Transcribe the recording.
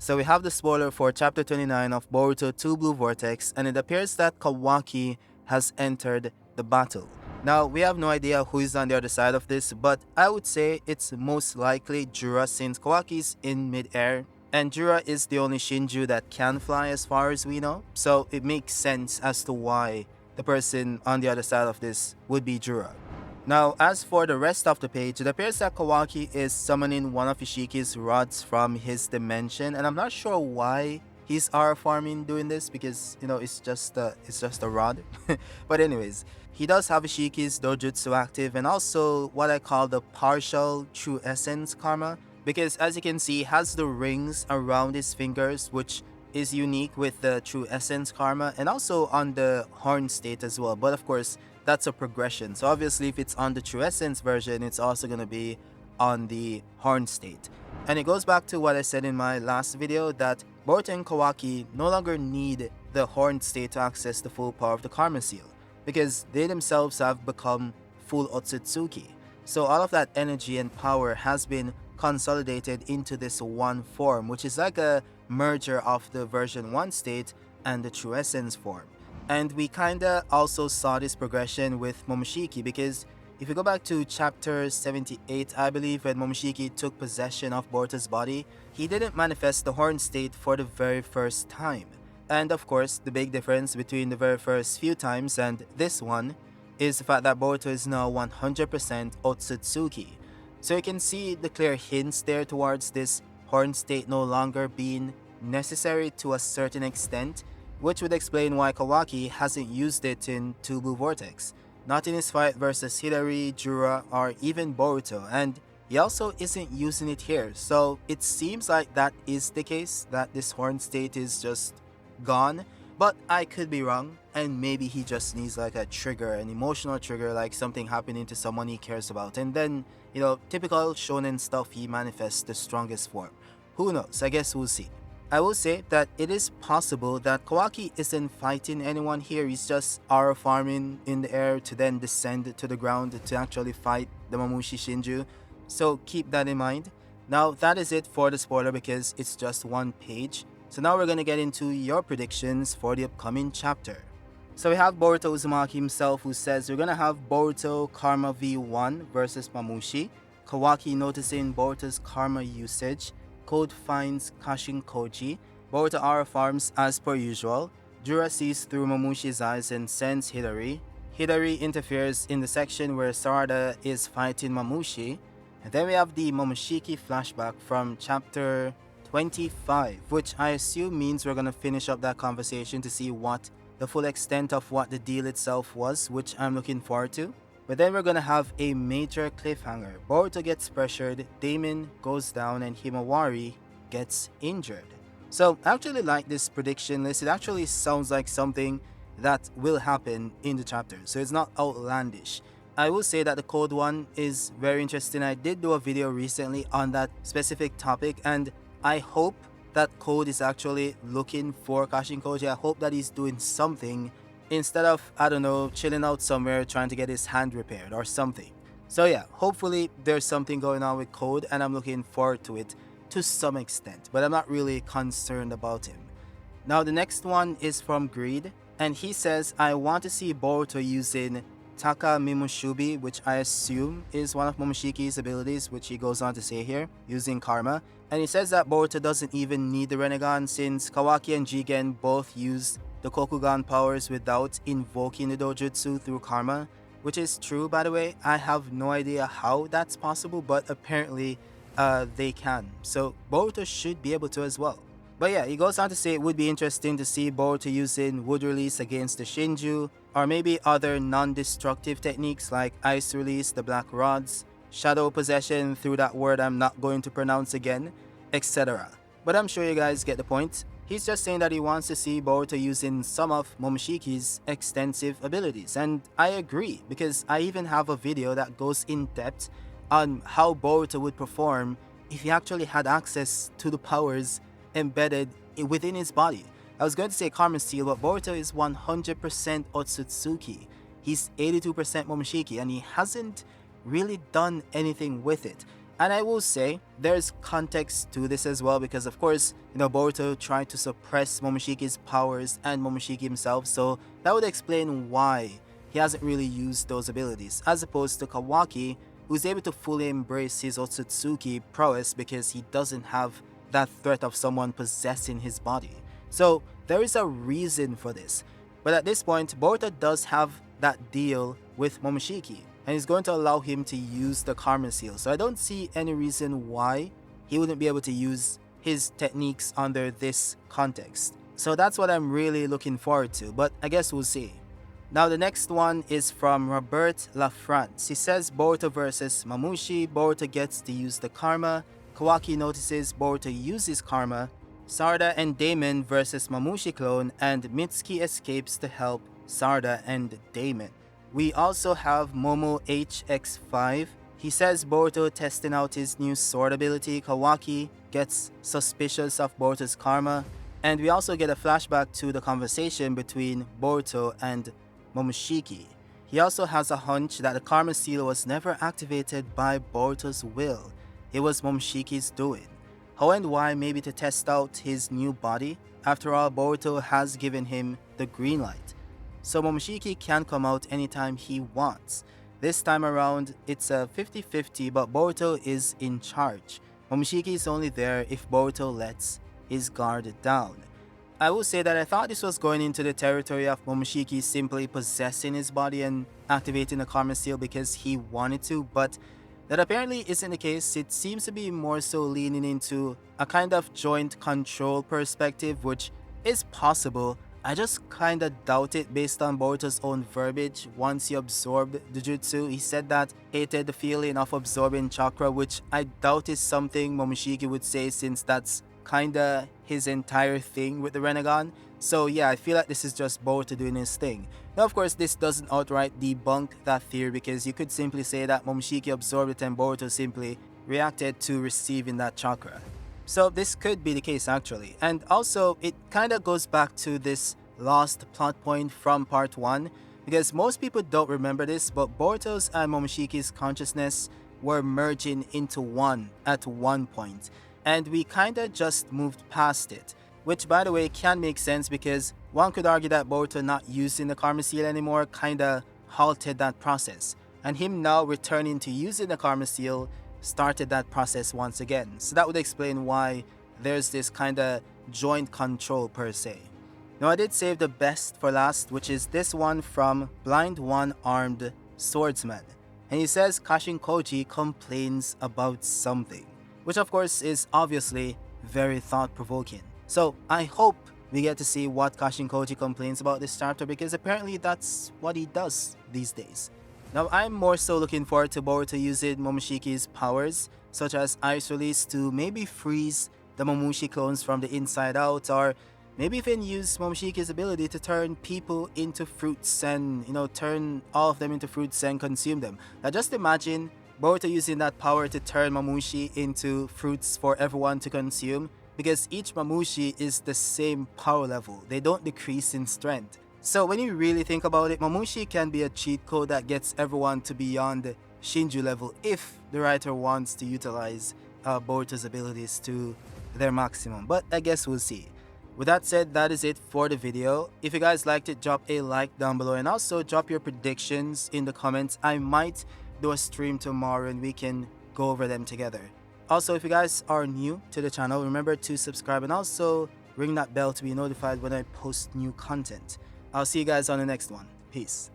So we have the spoiler for chapter 29 of Boruto 2 Blue Vortex, and it appears that Kawaki has entered the battle. Now, we have no idea who is on the other side of this, but I would say it's most likely Jura since Kawaki is in mid-air, and Jura is the only Shinju that can fly as far as we know, so it makes sense as to why the person on the other side of this would be Jura. Now, as for the rest of the page, it appears that Kawaki is summoning one of Ishiki's rods from his dimension, and I'm not sure why he's R farming doing this because it's just a rod. But anyways, he does have Ishiki's dojutsu active and also what I call the partial true essence karma, because as you can see, he has the rings around his fingers, which is unique with the true essence karma and also on the horn state as well. But of course, that's a progression. So obviously, if it's on the true essence version, it's also going to be on the horn state. And it goes back to what I said in my last video that Boruto and Kawaki no longer need the horn state to access the full power of the Karma Seal, because they themselves have become full Otsutsuki. So all of that energy and power has been consolidated into this one form, which is like a merger of the version 1 state and the true essence form. And we kinda also saw this progression with Momoshiki, because if you go back to chapter 78, I believe, when Momoshiki took possession of Boruto's body, he didn't manifest the horn state for the very first time. And of course, the big difference between the very first few times and this one is the fact that Boruto is now 100% Otsutsuki. So you can see the clear hints there towards this horn state no longer being necessary to a certain extent, which would explain why Kawaki hasn't used it in 2 Blue Vortex, not in his fight versus Hidari, Jura, or even Boruto, and he also isn't using it here. So it seems like that is the case, that this horn state is just gone, but I could be wrong, and maybe he just needs like a trigger, an emotional trigger, like something happening to someone he cares about, and then, typical shonen stuff, he manifests the strongest form. Who knows, I guess we'll see. I will say that it is possible that Kawaki isn't fighting anyone here, he's just aura farming in the air to then descend to the ground to actually fight the Mamushi Shinju, so keep that in mind. Now that is it for the spoiler because it's just one page, so now we're gonna get into your predictions for the upcoming chapter. So we have Boruto Uzumaki himself, who says we're gonna have Boruto Karma V1 versus Mamushi, Kawaki noticing Boruto's karma usage, Code finds Kashin Koji, Boruto Aura farms as per usual, Jura sees through Mamushi's eyes and sends Hidari. Hidari interferes in the section where Sarada is fighting Mamushi, and then we have the Momoshiki flashback from chapter 25, which I assume means we're gonna finish up that conversation to see what the full extent of what the deal itself was, which I'm looking forward to. But then we're gonna have a major cliffhanger. Boruto gets pressured, Damon goes down, and Himawari gets injured. So I actually like this prediction list. It actually sounds like something that will happen in the chapter, so it's not outlandish. I will say that the code one is very interesting. I did do a video recently on that specific topic, and I hope that Code is actually looking for Kashin Koji. I hope that he's doing something instead of, I don't know, chilling out somewhere trying to get his hand repaired or something. So yeah, hopefully there's something going on with Code, and I'm looking forward to it to some extent, but I'm not really concerned about him. Now the next one is from Greed, and he says, I want to see Boruto using Taka Mimushubi, which I assume is one of Momoshiki's abilities, which he goes on to say here, using Karma. And he says that Boruto doesn't even need the Renegon since Kawaki and Jigen both used the Kokugan powers without invoking the dojutsu through Karma, which is true, by the way. I have no idea how that's possible, but apparently they can. So Boruto should be able to as well. But yeah, he goes on to say it would be interesting to see Boruto using Wood Release against the Shinju, or maybe other non-destructive techniques like Ice Release, the Black Rods, Shadow Possession through that word I'm not going to pronounce again, etc. But I'm sure you guys get the point. He's just saying that he wants to see Boruto using some of Momoshiki's extensive abilities, and I agree, because I even have a video that goes in depth on how Boruto would perform if he actually had access to the powers embedded within his body. I was going to say Karma Seal, but Boruto is 100% Otsutsuki. He's 82% Momoshiki, and he hasn't really done anything with it. And I will say there's context to this as well because of course, Boruto tried to suppress Momoshiki's powers and Momoshiki himself, so that would explain why he hasn't really used those abilities, as opposed to Kawaki, who's able to fully embrace his Otsutsuki prowess because he doesn't have that threat of someone possessing his body. So there is a reason for this. But at this point, Boruto does have that deal with Momoshiki, and he's going to allow him to use the Karma Seal. So I don't see any reason why he wouldn't be able to use his techniques under this context. So that's what I'm really looking forward to, but I guess we'll see. Now the next one is from Robert LaFrance. He says Boruto versus Mamushi, Boruto gets to use the Karma, Kawaki notices Boruto uses Karma, Sarda and Damon versus Mamushi clone, and Mitsuki escapes to help Sarda and Damon. We also have Momo HX5. He says Boruto testing out his new sword ability, Kawaki gets suspicious of Boruto's Karma, and we also get a flashback to the conversation between Boruto and Momoshiki. He also has a hunch that the Karma Seal was never activated by Boruto's will. It was Momoshiki's doing. How and why? Maybe to test out his new body? After all, Boruto has given him the green light. So Momoshiki can come out anytime he wants. This time around, it's a 50-50, but Boruto is in charge. Momoshiki is only there if Boruto lets his guard down. I will say that I thought this was going into the territory of Momoshiki simply possessing his body and activating the Karma Seal because he wanted to, but that apparently isn't the case. It seems to be more so leaning into a kind of joint control perspective, which is possible. I just kinda doubt it based on Boruto's own verbiage. Once he absorbed the jutsu, he said that hated the feeling of absorbing chakra, which I doubt is something Momoshiki would say since that's kinda his entire thing with the Rinnegan. So yeah, I feel like this is just Boruto doing his thing. Now of course this doesn't outright debunk that theory because you could simply say that Momoshiki absorbed it and Boruto simply reacted to receiving that chakra. So this could be the case actually. And also it kinda goes back to this lost plot point from part 1 because most people don't remember this, but Boruto's and Momoshiki's consciousness were merging into one at one point. And we kinda just moved past it. Which by the way can make sense because one could argue that Boruto not using the Karma Seal anymore kinda halted that process. And him now returning to using the Karma Seal started that process once again. So that would explain why there's this kinda joint control per se. Now I did save the best for last, which is this one from Blind One-Armed Swordsman. And he says Kashin Koji complains about something, which of course is obviously very thought-provoking. So I hope we get to see what Kashin Koji complains about this chapter because apparently that's what he does these days. Now I'm more so looking forward to Boruto using Momoshiki's powers, such as Ice Release, to maybe freeze the Mamushi clones from the inside out, or maybe even use Momoshiki's ability to turn people into fruits and, turn all of them into fruits and consume them. Now just imagine Boruto using that power to turn Mamushi into fruits for everyone to consume, because each Mamushi is the same power level. They don't decrease in strength. So when you really think about it, Mamushi can be a cheat code that gets everyone to beyond Shinju level if the writer wants to utilize Boruto's abilities to their maximum. But I guess we'll see. With that said, that is it for the video. If you guys liked it, drop a like down below and also drop your predictions in the comments. I might do a stream tomorrow and we can go over them together. Also, if you guys are new to the channel, remember to subscribe and also ring that bell to be notified when I post new content. I'll see you guys on the next one. Peace.